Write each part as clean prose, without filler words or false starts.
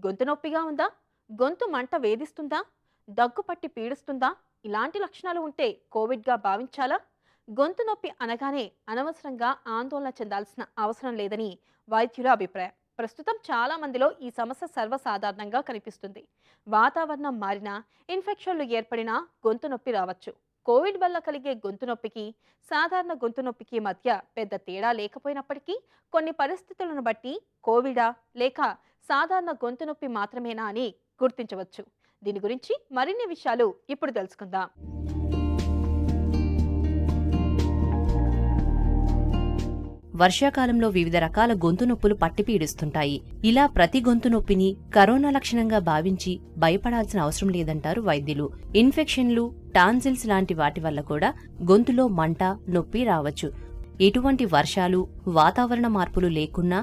గొంతు నొప్పిగా ఉందా? గొంతు మంట వేధిస్తుందా? దగ్గు పట్టి పీడిస్తుందా? ఇలాంటి లక్షణాలు ఉంటే కోవిడ్‌గా భావించాలా? గొంతు నొప్పి అనగానే అనవసరంగా ఆందోళన చెందాల్సిన అవసరం లేదని వైద్యుల అభిప్రాయం. ప్రస్తుతం చాలా మందిలో ఈ సమస్య సర్వసాధారణంగా కనిపిస్తుంది. వాతావరణం మారినా, ఇన్ఫెక్షన్లు ఏర్పడినా గొంతు నొప్పి రావచ్చు. కోవిడ్ వల్ల కలిగే గొంతు నొప్పికి, సాధారణ గొంతు నొప్పికి మధ్య పెద్ద తేడా లేకపోయినప్పటికీ కొన్ని పరిస్థితులను బట్టి కోవిడా లేక సాధారణ గొంతు నొప్పి మాత్రమేనా అని గుర్తించవచ్చు. దీని గురించి మరిన్ని విషయాలు ఇప్పుడు తెలుసుకుందాం. వర్షాకాలంలో వివిధ రకాల గొంతు నొప్పులు పట్టి పీడిస్తుంటాయి. ఇలా ప్రతి గొంతు నొప్పిని కరోనా లక్షణంగా భావించి భయపడాల్సిన అవసరం లేదంటారు వైద్యులు. ఇన్ఫెక్షన్లు, టాన్సిల్స్ లాంటి వాటి వల్ల కూడా గొంతులో మంట, నొప్పి రావచ్చు. ఎటువంటి వర్షాలు, వాతావరణ మార్పులు లేకున్నా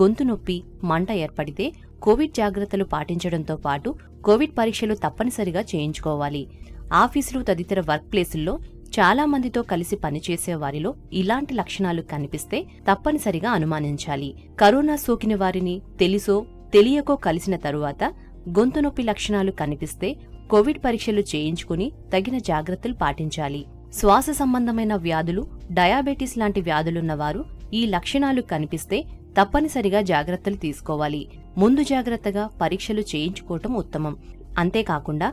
గొంతు నొప్పి, మంట ఏర్పడితే కోవిడ్ జాగ్రత్తలు పాటించడంతో పాటు కోవిడ్ పరీక్షలు తప్పనిసరిగా చేయించుకోవాలి. ఆఫీసులు తదితర వర్క్ ప్లేసుల్లో చాలా మందితో కలిసి పనిచేసే వారిలో ఇలాంటి లక్షణాలు కనిపిస్తే తప్పనిసరిగా అనుమానించాలి. కరోనా సోకిన వారిని తెలుసో తెలియకో కలిసిన తరువాత గొంతు నొప్పి లక్షణాలు కనిపిస్తే కోవిడ్ పరీక్షలు చేయించుకుని తగిన జాగ్రత్తలు పాటించాలి. శ్వాస సంబంధమైన వ్యాధులు, డయాబెటీస్ లాంటి వ్యాధులున్నవారు ఈ లక్షణాలు కనిపిస్తే తప్పనిసరిగా జాగ్రత్తలు తీసుకోవాలి. ముందు జాగ్రత్తగా పరీక్షలు చేయించుకోవటం ఉత్తమం. అంతేకాకుండా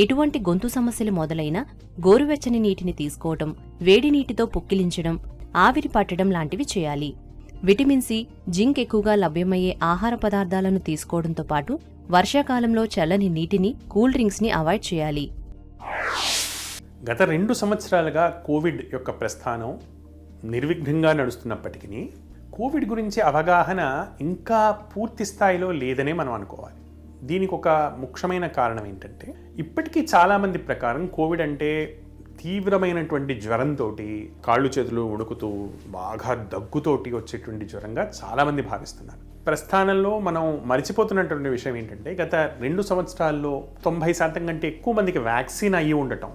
ఎటువంటి గొంతు సమస్యలు మొదలైనా గోరువెచ్చని నీటిని తీసుకోవటం, వేడి నీటితో పుక్కిలించడం, ఆవిరి పట్టడం లాంటివి చేయాలి. విటమిన్ సి, జింక్ ఎక్కువగా లభ్యమయ్యే ఆహార పదార్థాలను తీసుకోవడంతో పాటు వర్షాకాలంలో చల్లని నీటిని, కూల్ డ్రింక్స్ ని అవాయిడ్ చేయాలి. గత 2 సంవత్సరాలుగా కోవిడ్ యొక్క ప్రస్థానం నిర్విఘ్నంగా నడుస్తున్నప్పటికీ కోవిడ్ గురించి అవగాహన ఇంకా పూర్తి స్థాయిలో లేదనే మనం అనుకోవాలి. దీనికి ఒక ముఖ్యమైన కారణం ఏంటంటే, ఇప్పటికీ చాలామంది ప్రకారం కోవిడ్ అంటే తీవ్రమైనటువంటి జ్వరంతో, కాళ్ళు చేతులు ఉడుకుతూ బాగా దగ్గుతోటి వచ్చేటువంటి జ్వరంగా చాలామంది భావిస్తున్నారు. ప్రస్థానంలో మనం మర్చిపోతున్నటువంటి విషయం ఏంటంటే, గత 2 సంవత్సరాల్లో 90% కంటే ఎక్కువ మందికి వ్యాక్సిన్ అయ్యి ఉండటం.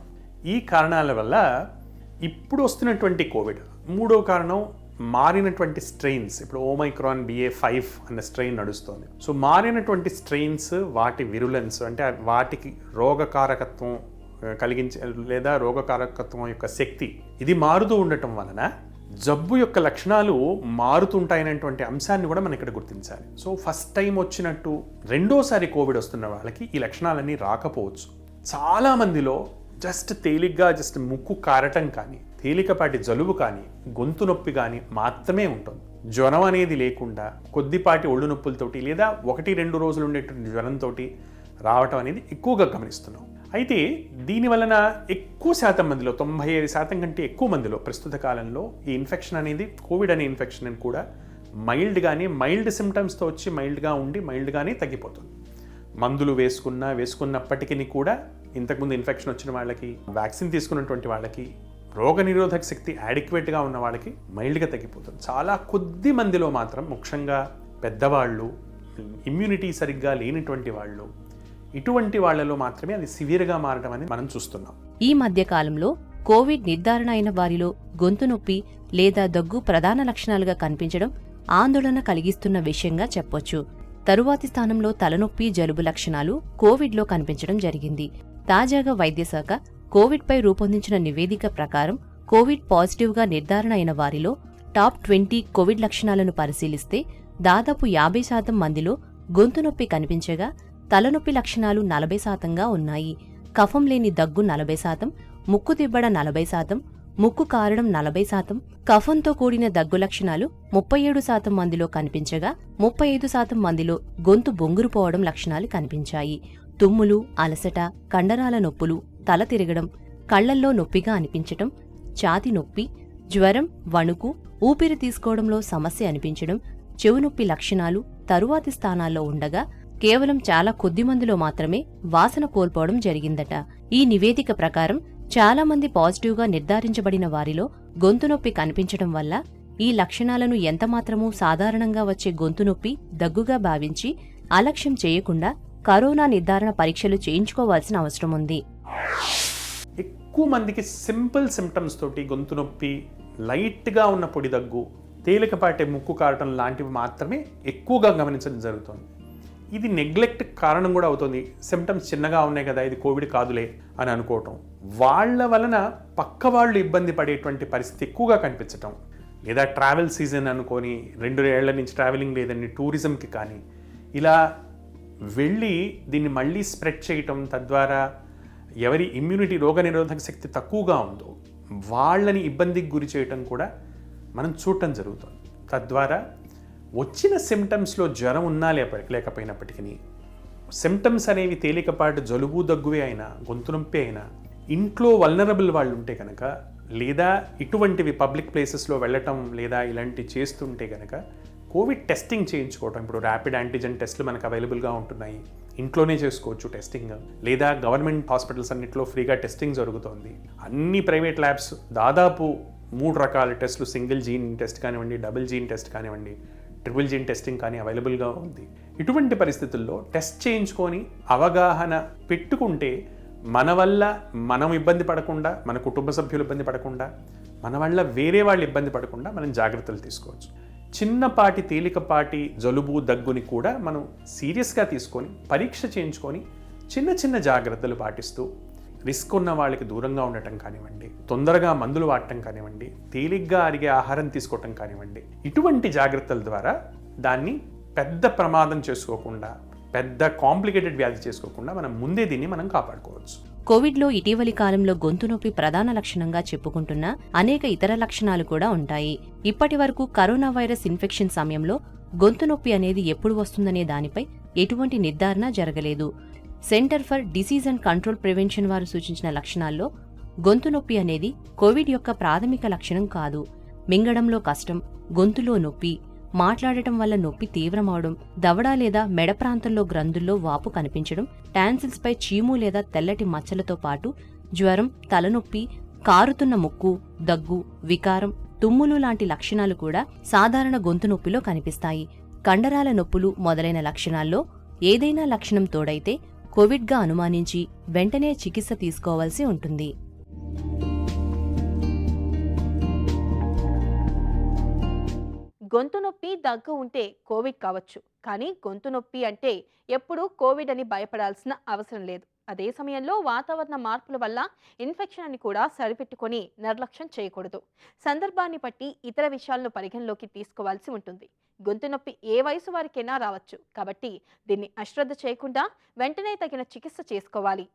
ఈ కారణాల వల్ల ఇప్పుడు వస్తున్నటువంటి కోవిడ్, మూడో కారణం మారినటువంటి స్ట్రెయిన్స్. ఇప్పుడు ఓమైక్రాన్ BA.5 అన్న స్ట్రెయిన్ నడుస్తుంది. సో మారినటువంటి స్ట్రెయిన్స్, వాటి విరులెన్స్ అంటే వాటికి రోగకారకత్వం కలిగించే లేదా రోగకారకత్వం యొక్క శక్తి ఇది మారుతూ ఉండటం వలన జబ్బు యొక్క లక్షణాలు మారుతుంటాయనేటువంటి అంశాన్ని కూడా మనం ఇక్కడ గుర్తించాలి. సో ఫస్ట్ టైం వచ్చినట్టు రెండోసారి కోవిడ్ వస్తున్న వాళ్ళకి ఈ లక్షణాలన్నీ రాకపోవచ్చు. చాలామందిలో తేలిగ్గా ముక్కు కారటం కానీ, తేలికపాటి జలుబు కానీ, గొంతు నొప్పి కానీ మాత్రమే ఉంటుంది. జ్వరం అనేది లేకుండా కొద్దిపాటి ఒళ్ళు నొప్పులతోటి లేదా 1-2 రోజులు ఉండేటువంటి జ్వరంతో రావటం అనేది ఎక్కువగా గమనిస్తున్నాం. అయితే దీని వలన ఎక్కువ శాతం మందిలో, 95% కంటే ఎక్కువ మందిలో ప్రస్తుత కాలంలో ఈ ఇన్ఫెక్షన్ అనేది, కోవిడ్ అనే ఇన్ఫెక్షన్ అని కూడా మైల్డ్ సిమ్టమ్స్తో వచ్చి మైల్డ్గా ఉండి మైల్డ్గానే తగ్గిపోతుంది. మందులు వేసుకున్నప్పటికీ కూడా ఇంతకుముందు ఇన్ఫెక్షన్ వచ్చిన వాళ్ళకి, వ్యాక్సిన్ తీసుకున్నటువంటి వాళ్ళకి, రోగనిరోధక శక్తి యాడిక్వేట్గా ఉన్న వాళ్ళకి మైల్డ్గా తగ్గిపోతుంది. చాలా కొద్ది మందిలో మాత్రం, ముఖ్యంగా పెద్దవాళ్ళు, ఇమ్యూనిటీ సరిగ్గా లేనిటువంటి వాళ్ళు, ఇటువంటి వాళ్లలో మాత్రమే అది సివియర్గా మారడం అనేది మనం చూస్తున్నాం. ఈ మధ్య కాలంలో కోవిడ్ నిర్ధారణ అయిన వారిలో గొంతు నొప్పి లేదా దగ్గు ప్రధాన లక్షణాలుగా కనిపించడం ఆందోళన కలిగిస్తున్న విషయంగా చెప్పొచ్చు. తరువాతి స్థానంలో తలనొప్పి, జలుబు లక్షణాలు కోవిడ్లో కనిపించడం జరిగింది. తాజాగా వైద్యశాఖ కోవిడ్పై రూపొందించిన నివేదిక ప్రకారం కోవిడ్ పాజిటివ్గా నిర్ధారణ అయిన వారిలో టాప్ 20 కోవిడ్ లక్షణాలను పరిశీలిస్తే దాదాపు 50% మందిలో గొంతు నొప్పి కనిపించగా తలనొప్పి లక్షణాలు 40%గా ఉన్నాయి. కఫం లేని దగ్గు 40%, ముక్కు దిబ్బడ 40%, ముక్కు కారడం 40%, కఫంతో కూడిన దగ్గు లక్షణాలు 37% మందిలో కనిపించగా 35% మందిలో గొంతు బొంగురుపోవడం లక్షణాలు కనిపించాయి. తుమ్ములు, అలసట, కండరాల నొప్పులు, తల తిరగడం, కళ్లల్లో నొప్పిగా అనిపించటం, ఛాతీ నొప్పి, జ్వరం, వణుకు, ఊపిరి తీసుకోవడంలో సమస్య అనిపించడం, చెవు నొప్పి లక్షణాలు తరువాతి స్థానాల్లో ఉండగా కేవలం చాలా కొద్ది మందిలో మాత్రమే వాసన కోల్పోవడం జరిగిందట. ఈ నివేదిక ప్రకారం చాలా మంది పాజిటివ్గా నిర్ధారించబడిన వారిలో గొంతు నొప్పి కనిపించడం వల్ల ఈ లక్షణాలను ఎంతమాత్రమూ సాధారణంగా వచ్చే గొంతు నొప్పి, దగ్గుగా భావించి అలక్ష్యం చేయకుండా కరోనా నిర్ధారణ పరీక్షలు చేయించుకోవాల్సిన అవసరం ఉంది. ఎక్కువ మందికి సింపుల్ సిమ్టమ్స్ తోటి గొంతు నొప్పి, లైట్గా ఉన్న పొడి దగ్గు, తేలికపాటి ముక్కు కారటం లాంటివి మాత్రమే ఎక్కువగా గమనించడం జరుగుతుంది. ఇది నెగ్లెక్ట్ కారణం కూడా అవుతుంది. సిమ్టమ్స్ చిన్నగా ఉన్నాయి కదా, ఇది కోవిడ్ కాదులే అని అనుకోవటం, వాళ్ళ వలన పక్క వాళ్ళు ఇబ్బంది పడేటువంటి పరిస్థితి ఎక్కువగా కనిపించటం, లేదా ట్రావెల్ సీజన్ అనుకొని 2 ఏళ్ల నుంచి ట్రావెలింగ్ లేదని టూరిజంకి కానీ ఇలా వెళ్ళి దీన్ని మళ్ళీ స్ప్రెడ్ చేయటం, తద్వారా ఎవరి ఇమ్యూనిటీ రోగనిరోధక శక్తి తక్కువగా ఉందో వాళ్ళని ఇబ్బందికి గురి చేయటం కూడా మనం చూడటం జరుగుతుంది. తద్వారా వచ్చిన సిమ్టమ్స్లో జ్వరం ఉన్నా లేకపోయినప్పటికీ, సిమ్టమ్స్ అనేవి తేలికపాటు జలుబు దగ్గువే అయినా, గొంతు నొప్పి అయినా, ఇంట్లో వల్నరబుల్ వాళ్ళు ఉంటే కనుక, లేదా ఇటువంటివి పబ్లిక్ ప్లేసెస్లో వెళ్ళటం లేదా ఇలాంటివి చేస్తుంటే కనుక కోవిడ్ టెస్టింగ్ చేయించుకోవటం. ఇప్పుడు ర్యాపిడ్ యాంటీజెన్ టెస్టులు మనకు అవైలబుల్గా ఉంటున్నాయి, ఇంట్లోనే చేసుకోవచ్చు టెస్టింగ్. లేదా గవర్నమెంట్ హాస్పిటల్స్ అన్నింటిలో ఫ్రీగా టెస్టింగ్ జరుగుతోంది. అన్ని ప్రైవేట్ ల్యాబ్స్ దాదాపు 3 రకాల టెస్టులు, సింగిల్ జీన్ టెస్ట్ కానివ్వండి, డబుల్ జీన్ టెస్ట్ కానివ్వండి, ట్రిపుల్ జీన్ టెస్టింగ్ కానీ అవైలబుల్గా ఉంది. ఇటువంటి పరిస్థితుల్లో టెస్ట్ చేయించుకొని అవగాహన పెట్టుకుంటే మన వల్ల మనం ఇబ్బంది పడకుండా, మన కుటుంబ సభ్యులు ఇబ్బంది పడకుండా, మన వల్ల వేరే వాళ్ళు ఇబ్బంది పడకుండా మనం జాగ్రత్తలు తీసుకోవచ్చు. చిన్నపాటి తేలికపాటి జలుబు దగ్గుని కూడా మనం సీరియస్గా తీసుకొని పరీక్ష చేయించుకొని చిన్న చిన్న జాగ్రత్తలు పాటిస్తూ రిస్క్ ఉన్న వాళ్ళకి దూరంగా ఉండటం కానివ్వండి, తొందరగా మందులు వాడటం కానివ్వండి, తేలిగ్గా అరిగే ఆహారం తీసుకోవటం కానివ్వండి, ఇటువంటి జాగ్రత్తల ద్వారా దాన్ని పెద్ద ప్రమాదం చేసుకోకుండా, పెద్ద కాంప్లికేటెడ్ వ్యాధి చేసుకోకుండా మనం ముందే దీన్ని మనం కాపాడుకోవచ్చు. కోవిడ్లో ఇటీవలి కాలంలో గొంతు నొప్పి ప్రధాన లక్షణంగా చెప్పుకుంటున్న అనేక ఇతర లక్షణాలు కూడా ఉంటాయి. ఇప్పటి వరకు కరోనా వైరస్ ఇన్ఫెక్షన్ సమయంలో గొంతు నొప్పి అనేది ఎప్పుడు వస్తుందనే దానిపై ఎటువంటి నిర్ధారణ జరగలేదు. Centre for disease and control prevention వారు సూచించిన లక్షణాల్లో గొంతు నొప్పి అనేది కోవిడ్ యొక్క ప్రాథమిక లక్షణం కాదు. మింగడంలో కష్టం, గొంతులో నొప్పి, మాట్లాడటం వల్ల నొప్పి తీవ్రమవడం, దవడ లేదా మెడ ప్రాంతంలో గ్రంథుల్లో వాపు కనిపించడం, టాన్సిల్స్ పై చీము లేదా తెల్లటి మచ్చలతో పాటు జ్వరం, తలనొప్పి, కారుతున్న ముక్కు, దగ్గు, వికారం, తుమ్ములు లాంటి లక్షణాలు కూడా సాధారణ గొంతు నొప్పిలో కనిపిస్తాయి. కండరాల నొప్పులు మొదలైన లక్షణాల్లో ఏదైనా లక్షణం తోడైతే కోవిడ్గా అనుమానించి వెంటనే చికిత్స తీసుకోవాల్సి ఉంటుంది. గొంతు నొప్పి, దగ్గు ఉంటే కోవిడ్ కావచ్చు, కానీ గొంతు నొప్పి అంటే ఎప్పుడూ కోవిడ్ అని భయపడాల్సిన అవసరం లేదు. అదే సమయంలో వాతావరణ మార్పుల వల్ల ఇన్ఫెక్షన్ అని కూడా సరిపెట్టుకొని నిర్లక్ష్యం చేయకూడదు. సందర్భాన్ని బట్టి ఇతర విషయాలను పరిగణలోకి తీసుకోవాల్సి ఉంటుంది. గొంతు నొప్పి ఏ వయసు వారికైనా రావచ్చు, కాబట్టి దీన్ని అశ్రద్ధ చేయకుండా వెంటనే తగిన చికిత్స చేసుకోవాలి.